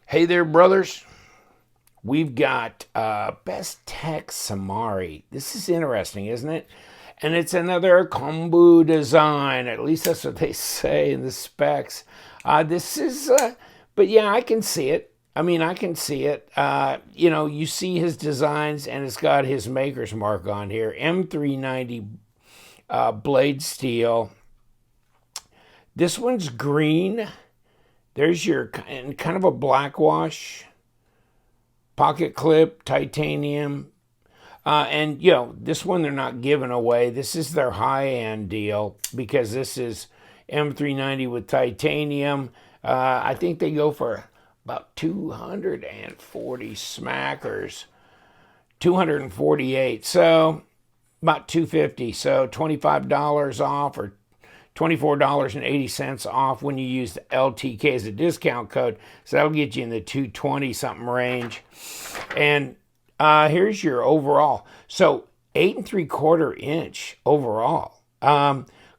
Hey there, brothers. We've got Bestech Samari. This is interesting, isn't it? And it's another Kombou design. At least that's what they say in the specs. But yeah, I can see it. I can see it. You see his designs, and it's got his maker's mark on here. M390 blade steel. This one's green. There's your kind of a black wash, pocket clip, titanium. And, this one they're not giving away. This is their high-end deal because this is M390 with titanium. I think they go for about 240 smackers, 248. So about 250. So $25 off or $24.80 off when you use the LTK as a discount code. So that'll get you in the 220 something range. And here's your overall. So 8 3/4 inch overall.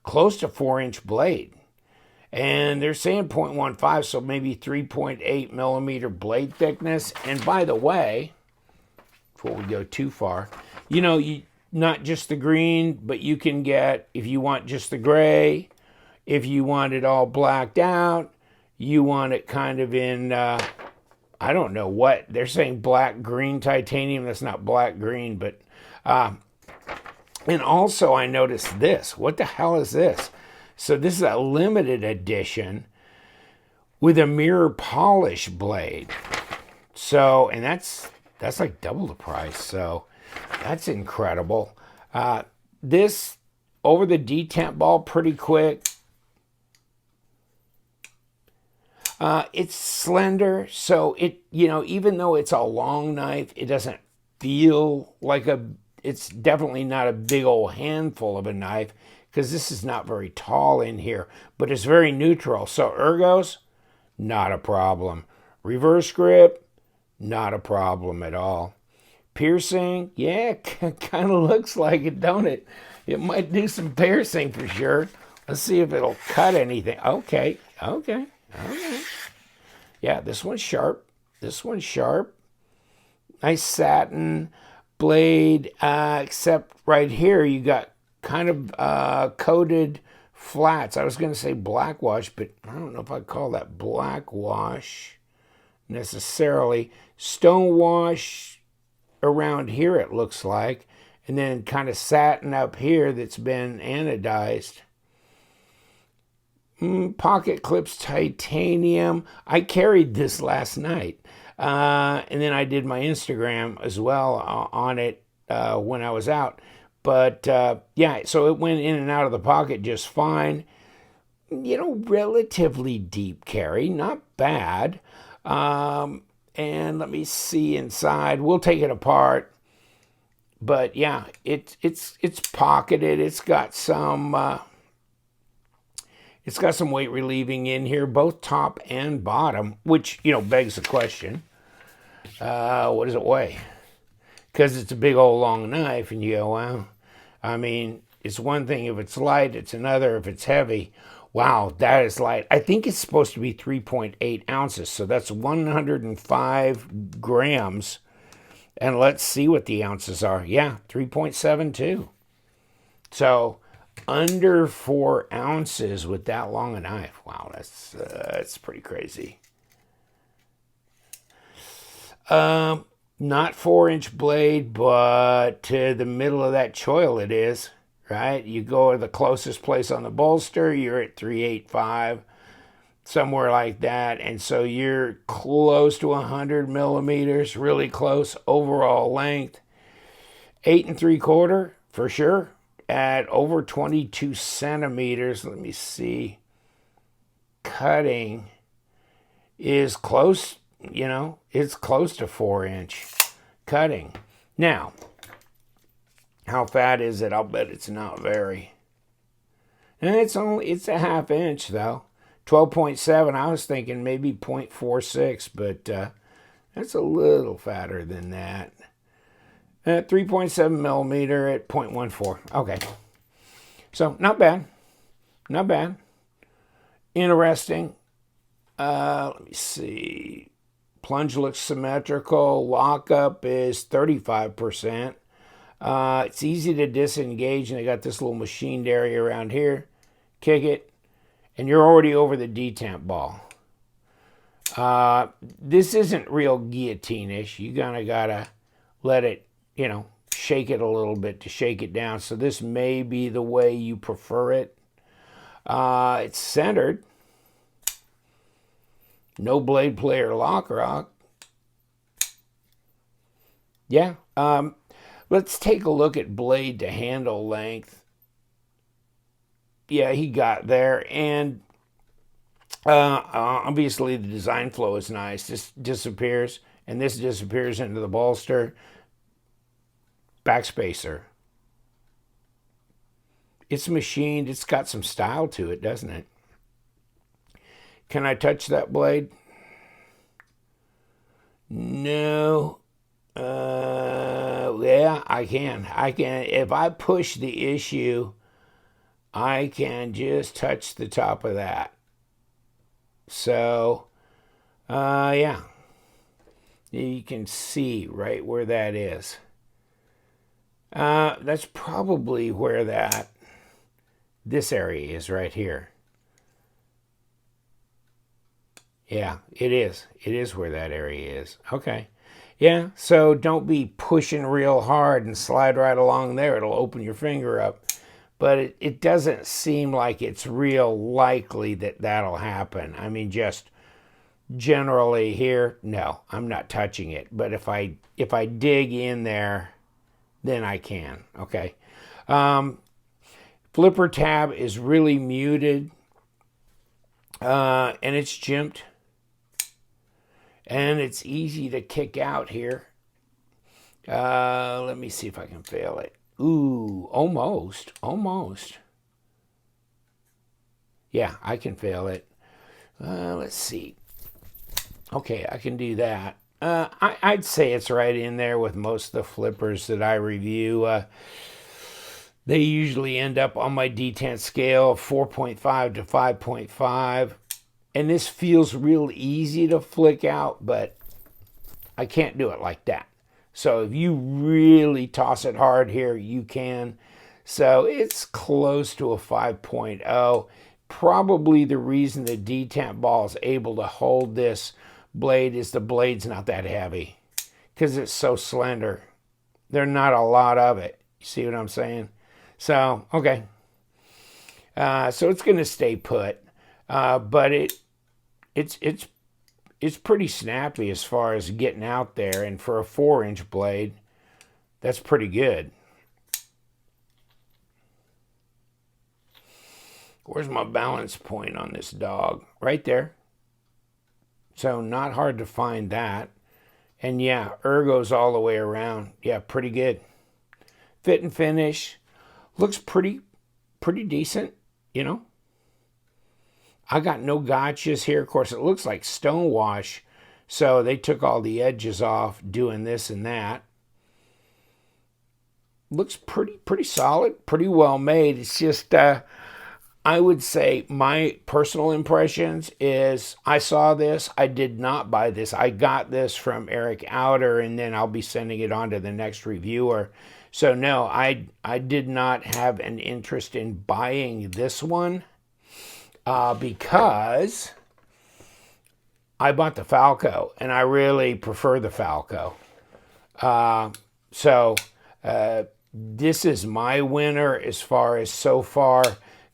Close to 4-inch blade. And they're saying 0.15, so maybe 3.8 millimeter blade thickness. And by the way, before we go too far, not just the green, but you can get, if you want just the gray, if you want it all blacked out, you want it kind of in, I don't know what, they're saying black green titanium. That's not black green, but, and also I noticed this. What the hell is this? So this is a limited edition with a mirror polish blade. So, and that's like double the price. So that's incredible. This over the detemp ball pretty quick. It's slender, so it, even though it's a long knife, it doesn't feel like it's definitely not a big old handful of a knife because this is not very tall in here, but it's very neutral. So ergos, not a problem. Reverse grip, not a problem at all. Piercing, yeah, kind of looks like it, don't it? It might do some piercing for sure. Let's see if it'll cut anything. Okay. Yeah, this one's sharp. Nice satin blade, except right here you got kind of coated flats. I was going to say black wash, but I don't know if I'd call that black wash necessarily. Stone wash around here, it looks like, and then kind of satin up here that's been anodized. Pocket clips, titanium. I carried this last night, and then I did my Instagram as well on it when I was out. But yeah, so it went in and out of the pocket just fine. Relatively deep carry, not bad. And let me see inside. We'll take it apart. But yeah, it's pocketed. It's got some weight relieving in here, both top and bottom, which begs the question: what does it weigh? Because it's a big old long knife, and you go, well, it's one thing if it's light, it's another if it's heavy. Wow, that is light. I think it's supposed to be 3.8 ounces, so that's 105 grams. And let's see what the ounces are. Yeah, 3.72. So under 4 ounces with that long a knife. Wow, that's pretty crazy. Not 4-inch blade, but to the middle of that choil it is. Right? You go to the closest place on the bolster, you're at 385, somewhere like that. And so you're close to 100 millimeters, really close overall length. 8 3/4 for sure at over 22 centimeters. Let me see. Cutting is close, it's close to 4-inch cutting. Now, how fat is it? I'll bet it's not very. And it's a half inch though. 12.7. I was thinking maybe 0.46, but that's a little fatter than that. 3.7 millimeter at 0.14. Okay. So not bad. Interesting. Let me see. Plunge looks symmetrical. Lockup is 35%. It's easy to disengage, and they got this little machined area around here. Kick it, and you're already over the detamp ball. This isn't real guillotine-ish. You kind of gotta let it, shake it a little bit to shake it down. So this may be the way you prefer it. It's centered. No blade play or lock rock. Yeah. Let's take a look at blade to handle length. Yeah, he got there. And obviously the design flow is nice. This disappears, and this disappears into the bolster. Backspacer. It's machined. It's got some style to it, doesn't it? Can I touch that blade? No. Yeah, I can. If I push the issue, I can just touch the top of that. So, yeah. You can see right where that is. That's probably where this area is right here. Yeah, it is. It is where that area is. Okay. Yeah, so don't be pushing real hard and slide right along there. It'll open your finger up. But it doesn't seem like it's real likely that that'll happen. I mean, just generally here, no, I'm not touching it. But if I dig in there, then I can. Okay. Flipper tab is really muted. And it's jimped. And it's easy to kick out here. Let me see if I can fail it. Ooh, almost. Yeah, I can fail it. Let's see. Okay, I can do that. I'd say it's right in there with most of the flippers that I review. They usually end up on my detent scale, 4.5 to 5.5. And this feels real easy to flick out, but I can't do it like that. So if you really toss it hard here, you can. So it's close to a 5.0. Probably the reason the detent ball is able to hold this blade is the blade's not that heavy because it's so slender. There's not a lot of it. You see what I'm saying? So, okay. So it's going to stay put. But it's pretty snappy as far as getting out there, and for a 4-inch blade, that's pretty good. Where's my balance point on this dog? Right there. So not hard to find that. And yeah, ergo's all the way around. Yeah, pretty good. Fit and finish. Looks pretty decent, I got no gotchas here. Of course, it looks like stonewash, so they took all the edges off doing this and that. Looks pretty solid, pretty well made. It's just, I would say my personal impressions is I saw this. I did not buy this. I got this from Eric Outer, and then I'll be sending it on to the next reviewer. So no, I did not have an interest in buying this one. Because I bought the Falco, and I really prefer the Falco. So this is my winner as far as so far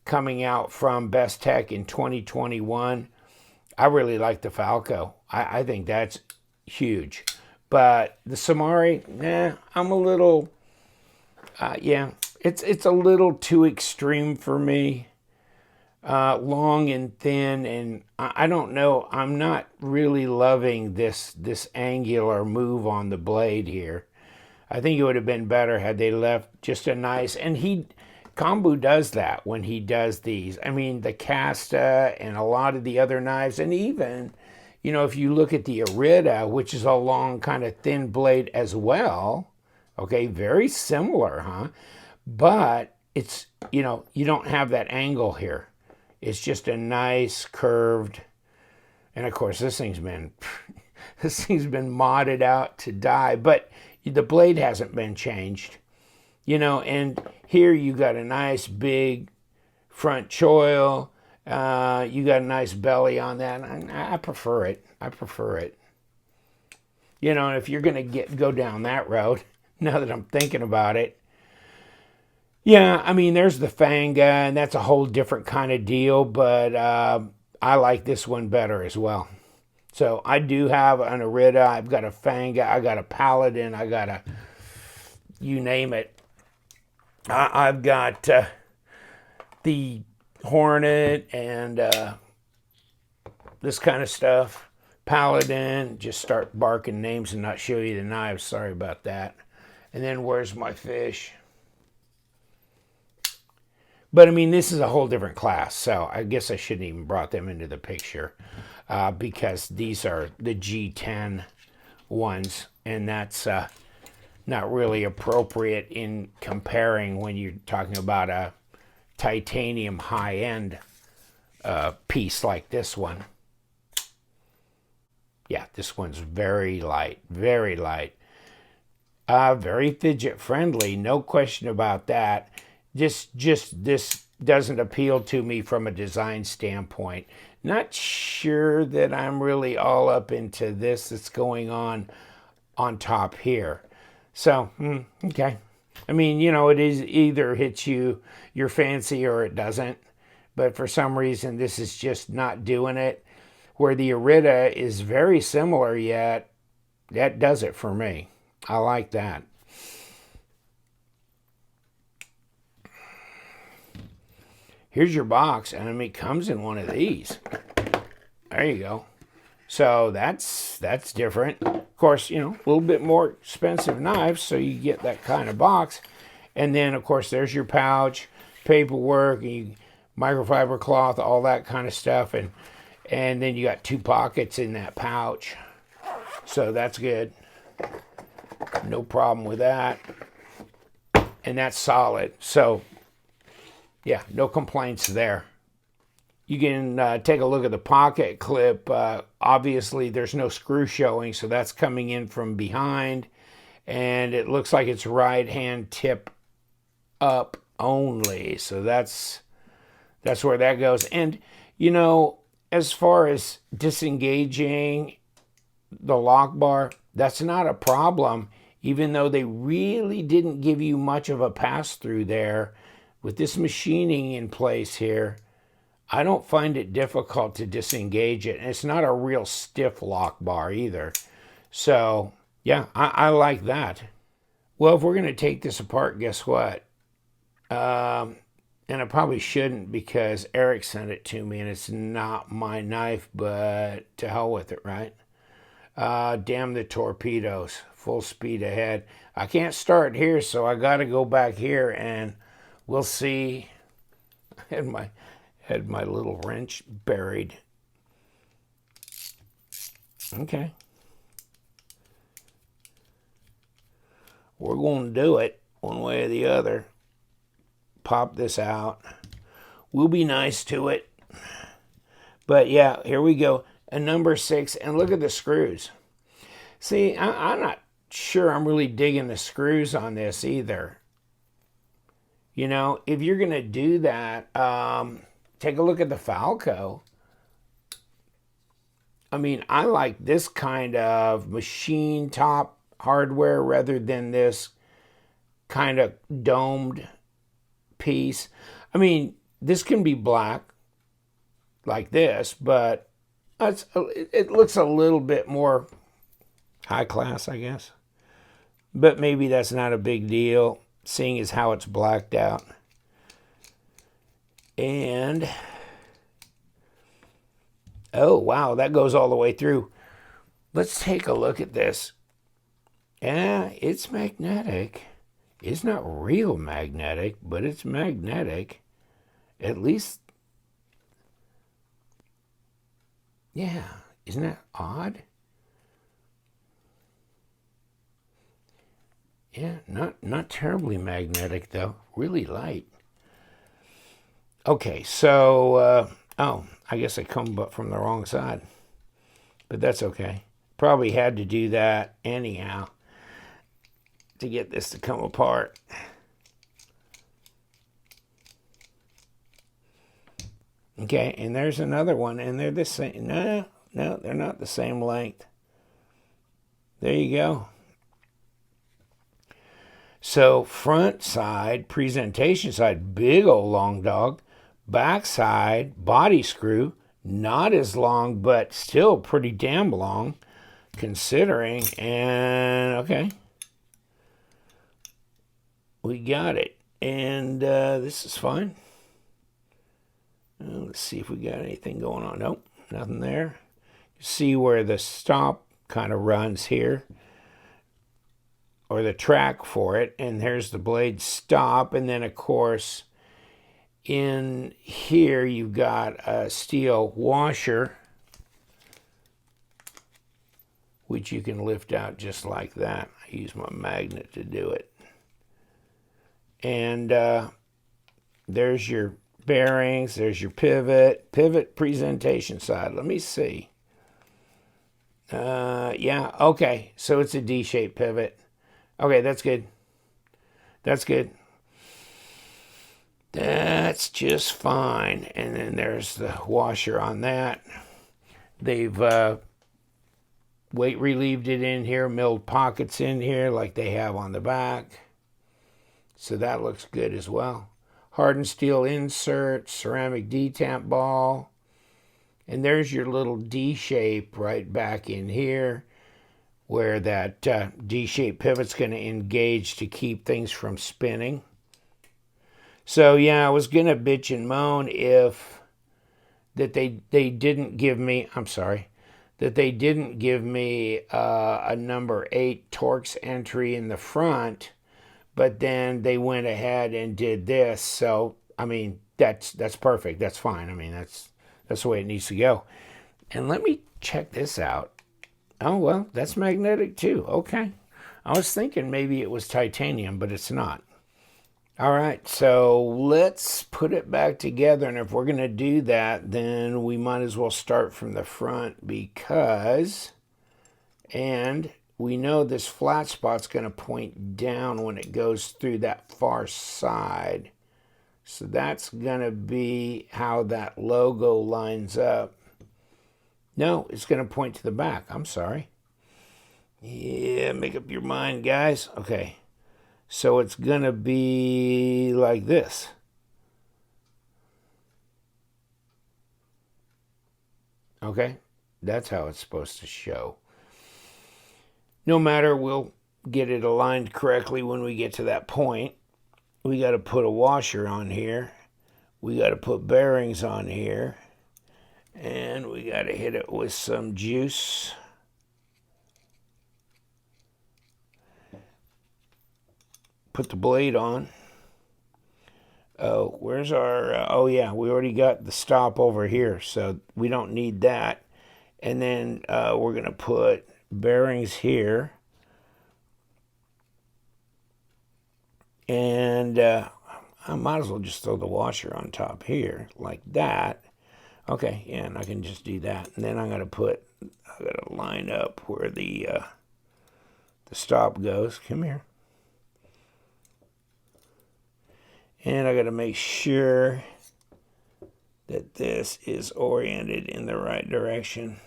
coming out from Bestech in 2021. I really like the Falco. I think that's huge. But the Samari, I'm a little, it's a little too extreme for me. Long and thin, and I don't know. I'm not really loving this angular move on the blade here. I think it would have been better had they left just a nice, and Kombou does that when he does these. I mean, the Casta and a lot of the other knives, and even, if you look at the Irida, which is a long kind of thin blade as well, okay, very similar, huh? But it's, you don't have that angle here. It's just a nice curved, and of course this thing's been This thing's been modded out to die, but the blade hasn't been changed. You know, and here you got a nice big front choil. You got a nice belly on that. I prefer it. I prefer it. You know, and if you're going to go down that road, now that I'm thinking about it, yeah, I mean, there's the Fanga, and that's a whole different kind of deal, but I like this one better as well. So I do have an Arita, I've got a Fanga, I got a Paladin, I got a, you name it. I've got the Hornet and this kind of stuff. Paladin, just start barking names and not show you the knives. Sorry about that. And then where's my fish? But I mean, this is a whole different class, so I guess I shouldn't even brought them into the picture because these are the G10 ones, and that's not really appropriate in comparing when you're talking about a titanium high-end piece like this one. Yeah, this one's very light, very light. Very fidget friendly, no question about that. Just this doesn't appeal to me from a design standpoint. Not sure that I'm really all up into this that's going on top here. So, okay. I mean, you know, it is either hits your fancy or it doesn't. But for some reason, this is just not doing it. Where the Arita is very similar, yet that does it for me. I like that. Here's your box, and I mean, it comes in one of these. There you go. So that's different. Of course, you know, a little bit more expensive knives, so you get that kind of box. And then, of course, there's your pouch, paperwork, microfiber cloth, all that kind of stuff. And then you got 2 pockets in that pouch. So that's good. No problem with that. And that's solid. So, yeah, no complaints there. You can take a look at the pocket clip. Obviously, there's no screw showing, so that's coming in from behind. And it looks like it's right-hand tip up only. So that's where that goes. And, you know, as far as disengaging the lock bar, that's not a problem, even though they really didn't give you much of a pass-through there. With this machining in place here, I don't find it difficult to disengage it. And it's not a real stiff lock bar either. So, yeah, I like that. Well, if we're going to take this apart, guess what? And I probably shouldn't because Eric sent it to me and it's not my knife, but to hell with it, right? Damn the torpedoes. Full speed ahead. I can't start here, so I got to go back here and we'll see. I had my little wrench buried. Okay. We're going to do it one way or the other. Pop this out. We'll be nice to it. But yeah, here we go. A number 6, and look at the screws. See, I'm not sure I'm really digging the screws on this either. You know, if you're going to do that, take a look at the Falco. I mean, I like this kind of machine top hardware rather than this kind of domed piece. I mean, this can be black like this, but it looks a little bit more high class, I guess. But maybe that's not a big deal, seeing as how it's blacked out. And, oh, wow, that goes all the way through. Let's take a look at this. Yeah, it's magnetic. It's not real magnetic, but it's magnetic. At least, yeah, isn't that odd? Yeah, not terribly magnetic, though. Really light. Okay, so, oh, I guess I come from the wrong side. But that's okay. Probably had to do that anyhow to get this to come apart. Okay, and there's another one, and they're the same. No, they're not the same length. There you go. So front side, presentation side, big old long dog. Back side, body screw, not as long, but still pretty damn long, considering. And okay, we got it. And this is fine. Let's see if we got anything going on. Nope, nothing there. See where the stop kind of runs here, or the track for it, and there's the blade stop. And then of course in here you've got a steel washer, which you can lift out just like that. I use my magnet to do it. And there's your bearings, there's your pivot presentation side. Let me see. Yeah, okay, so it's a D-shaped pivot. Okay, that's good. That's good. That's just fine. And then there's the washer on that. They've weight relieved it in here, milled pockets in here like they have on the back. So that looks good as well. Hardened steel insert, ceramic detamp ball. And there's your little D shape right back in here, where that D-shaped pivot's going to engage to keep things from spinning. So yeah, I was going to bitch and moan if that they didn't give me, I'm sorry, that they didn't give me a number 8 Torx entry in the front, but then they went ahead and did this. So I mean, that's perfect. That's fine. I mean, that's the way it needs to go. And let me check this out. Oh, well, that's magnetic too. Okay. I was thinking maybe it was titanium, but it's not. All right, so let's put it back together. And if we're going to do that, then we might as well start from the front because, and we know this flat spot's going to point down when it goes through that far side. So that's going to be how that logo lines up. No, it's going to point to the back. I'm sorry. Yeah, make up your mind, guys. Okay. So it's going to be like this. Okay? That's how it's supposed to show. No matter, we'll get it aligned correctly when we get to that point. We got to put a washer on here. We got to put bearings on here. And we got to hit it with some juice. Put the blade on. Oh, where's our... oh, yeah, we already got the stop over here, so we don't need that. And then we're going to put bearings here. And I might as well just throw the washer on top here, like that. Okay, yeah, and I can just do that. And then I'm going to line up where the stop goes. Come here. And I got to make sure that this is oriented in the right direction.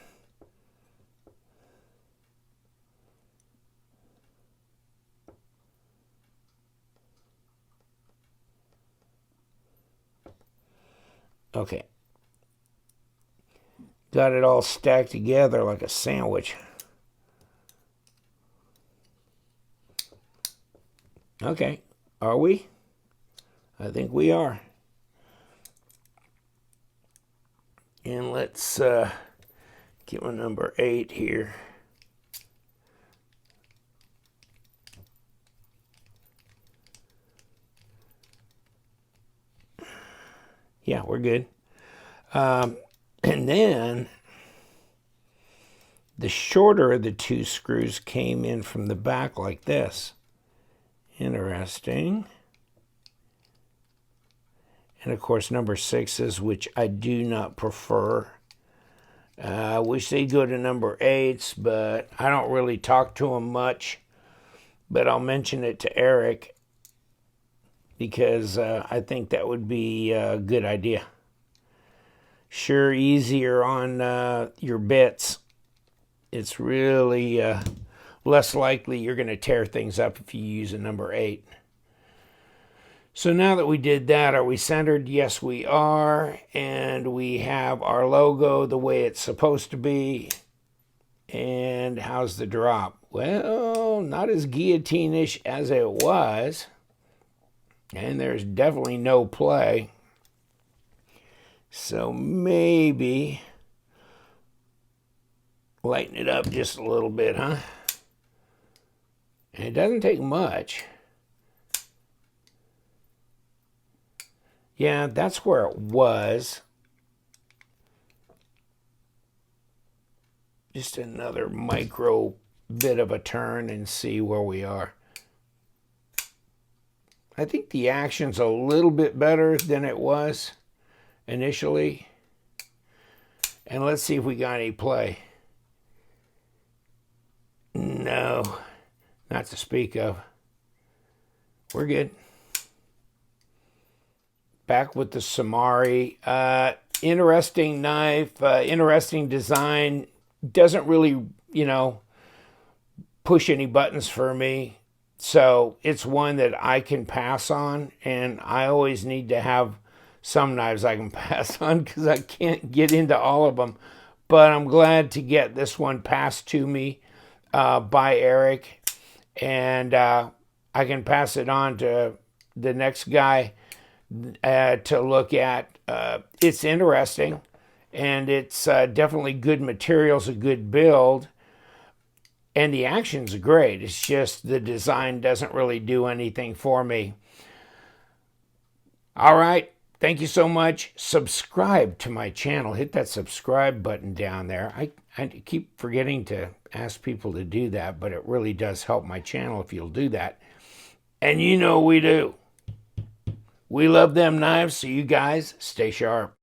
Okay. Got it all stacked together like a sandwich. Okay. Are we? I think we are. And let's get my number 8 here. Yeah, we're good. And then the shorter of the 2 screws came in from the back like this. Interesting. And of course, number 6s, which I do not prefer. I wish they'd go to number 8s, but I don't really talk to them much. But I'll mention it to Eric because I think that would be a good idea. Sure, easier on your bits. It's really less likely you're going to tear things up if you use a number 8. So now that we did that, are we centered? Yes, we are. And we have our logo the way it's supposed to be. And how's the drop? Well, not as guillotine-ish as it was. And there's definitely no play. So maybe lighten it up just a little bit, huh? And it doesn't take much. Yeah, that's where it was. Just another micro bit of a turn and see where we are. I think the action's a little bit better than it was initially. And let's see if we got any play. No, not to speak of. We're good. Back with the Samari. Interesting knife, interesting design. Doesn't really, push any buttons for me. So it's one that I can pass on. And I always need to have some knives I can pass on because I can't get into all of them. But I'm glad to get this one passed to me by Eric. And I can pass it on to the next guy to look at. It's interesting, and it's definitely good materials, a good build, and the action's great. It's just the design doesn't really do anything for me. All right, thank you so much. Subscribe to my channel. Hit that subscribe button down there. I keep forgetting to ask people to do that, but it really does help my channel if you'll do that. And we do. We love them knives, so you guys stay sharp.